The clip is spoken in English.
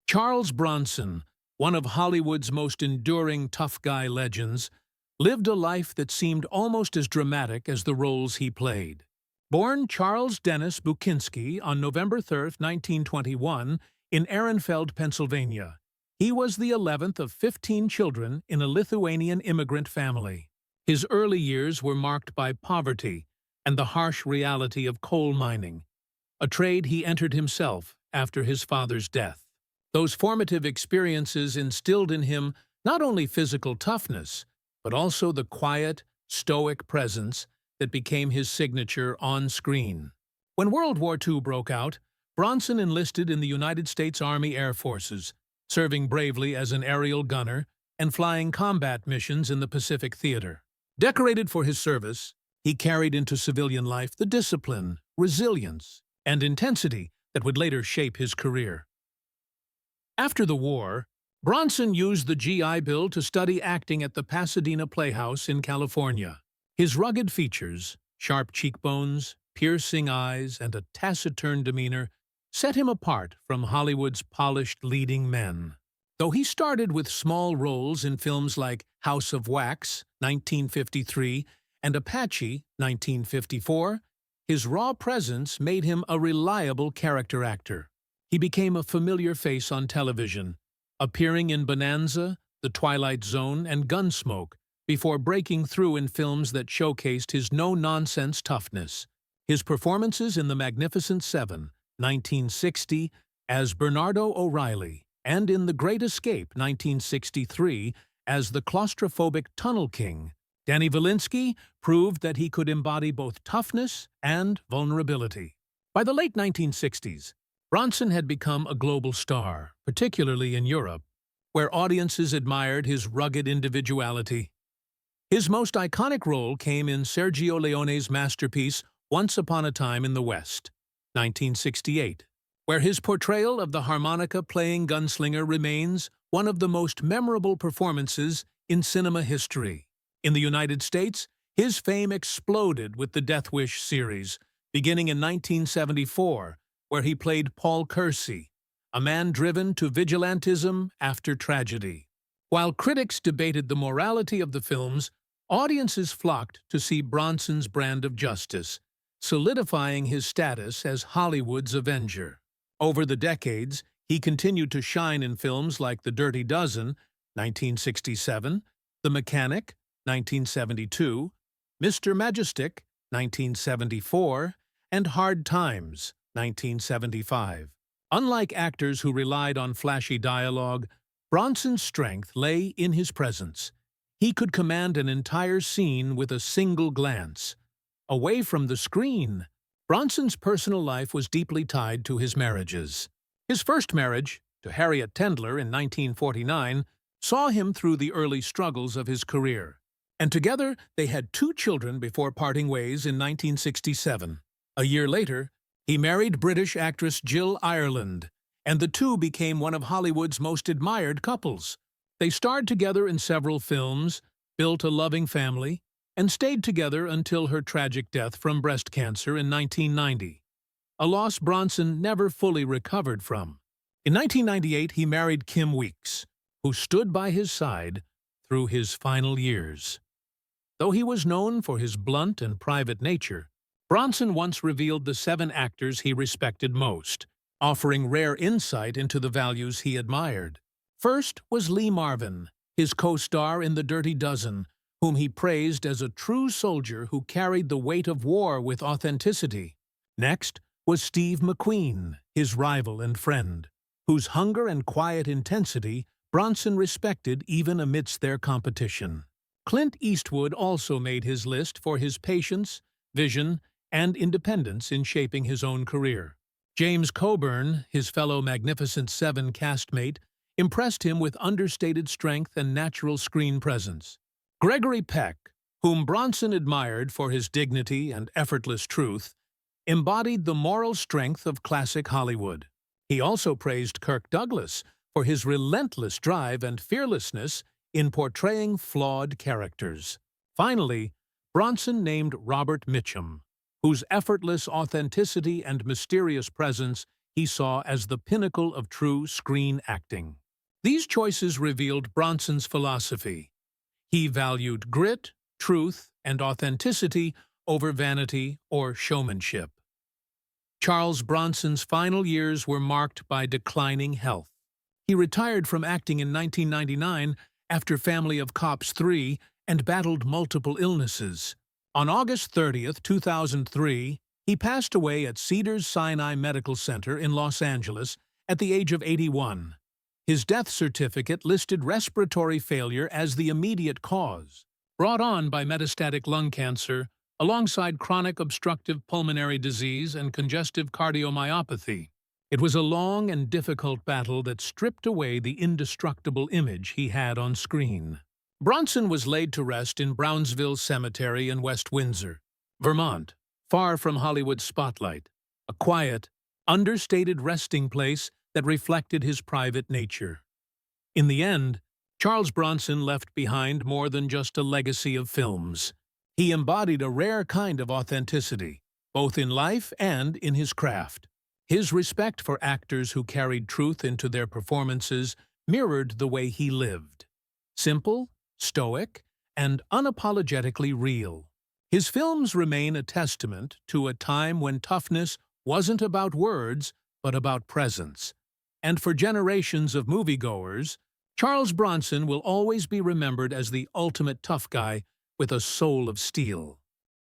Charles Bronson, one of Hollywood's most enduring tough guy legends, lived a life that seemed almost as dramatic as the roles he played. Born Charles Dennis Bukinski on November 3, 1921, in Ehrenfeld, Pennsylvania, he was the 11th of 15 children in a Lithuanian immigrant family. His early years were marked by poverty and the harsh reality of coal mining, a trade he entered himself after his father's death. Those formative experiences instilled in him not only physical toughness, but also the quiet, stoic presence that became his signature on screen. When World War II broke out, Bronson enlisted in the United States Army Air Forces, serving bravely as an aerial gunner and flying combat missions in the Pacific Theater. Decorated for his service, he carried into civilian life the discipline, resilience, and intensity that would later shape his career. After the war, Bronson used the GI Bill to study acting at the Pasadena Playhouse in California. His rugged features, sharp cheekbones, piercing eyes, and a taciturn demeanor set him apart from Hollywood's polished leading men. Though he started with small roles in films like House of Wax, 1953, and Apache, 1954, his raw presence made him a reliable character actor. He became a familiar face on television, appearing in Bonanza, The Twilight Zone, and Gunsmoke, before breaking through in films that showcased his no-nonsense toughness. His performances in The Magnificent Seven, 1960, as Bernardo O'Reilly, and in The Great Escape, 1963, as the claustrophobic Tunnel King, Danny Valinsky proved that he could embody both toughness and vulnerability. By the late 1960s, Bronson had become a global star, particularly in Europe, where audiences admired his rugged individuality. His most iconic role came in Sergio Leone's masterpiece Once Upon a Time in the West, 1968, where his portrayal of the harmonica-playing gunslinger remains one of the most memorable performances in cinema history. In the United States, his fame exploded with the Death Wish series, beginning in 1974, where he played Paul Kersey, a man driven to vigilantism after tragedy. While critics debated the morality of the films, audiences flocked to see Bronson's brand of justice, solidifying his status as Hollywood's Avenger. Over the decades, he continued to shine in films like The Dirty Dozen, 1967, The Mechanic, 1972, Mr. Majestic, 1974, and Hard Times, 1975. Unlike actors who relied on flashy dialogue, Bronson's strength lay in his presence. He could command an entire scene with a single glance. Away from the screen, Bronson's personal life was deeply tied to his marriages. His first marriage, to Harriet Tendler in 1949, saw him through the early struggles of his career, and together they had 2 children before parting ways in 1967. A year later, he married British actress Jill Ireland, and the two became one of Hollywood's most admired couples. They starred together in several films, built a loving family, and stayed together until her tragic death from breast cancer in 1990, a loss Bronson never fully recovered from. In 1998, he married Kim Weeks, who stood by his side through his final years. Though he was known for his blunt and private nature, Bronson once revealed the 7 actors he respected most, offering rare insight into the values he admired. First was Lee Marvin, his co-star in The Dirty Dozen, whom he praised as a true soldier who carried the weight of war with authenticity. Next was Steve McQueen, his rival and friend, whose hunger and quiet intensity Bronson respected even amidst their competition. Clint Eastwood also made his list for his patience, vision, and independence in shaping his own career. James Coburn, his fellow Magnificent Seven castmate, impressed him with understated strength and natural screen presence. Gregory Peck, whom Bronson admired for his dignity and effortless truth, embodied the moral strength of classic Hollywood. He also praised Kirk Douglas for his relentless drive and fearlessness in portraying flawed characters. Finally, Bronson named Robert Mitchum, whose effortless authenticity and mysterious presence he saw as the pinnacle of true screen acting. These choices revealed Bronson's philosophy. He valued grit, truth, and authenticity over vanity or showmanship. Charles Bronson's final years were marked by declining health. He retired from acting in 1999 after Family of Cops 3 and battled multiple illnesses. On August 30th, 2003, he passed away at Cedars-Sinai Medical Center in Los Angeles at the age of 81. His death certificate listed respiratory failure as the immediate cause, brought on by metastatic lung cancer, alongside chronic obstructive pulmonary disease and congestive cardiomyopathy. It was a long and difficult battle that stripped away the indestructible image he had on screen. Bronson was laid to rest in Brownsville Cemetery in West Windsor, Vermont, far from Hollywood's spotlight, a quiet, understated resting place that reflected his private nature. In the end, Charles Bronson left behind more than just a legacy of films. He embodied a rare kind of authenticity, both in life and in his craft. His respect for actors who carried truth into their performances mirrored the way he lived. Simple, stoic, and unapologetically real. His films remain a testament to a time when toughness wasn't about words, but about presence. And for generations of moviegoers, Charles Bronson will always be remembered as the ultimate tough guy with a soul of steel.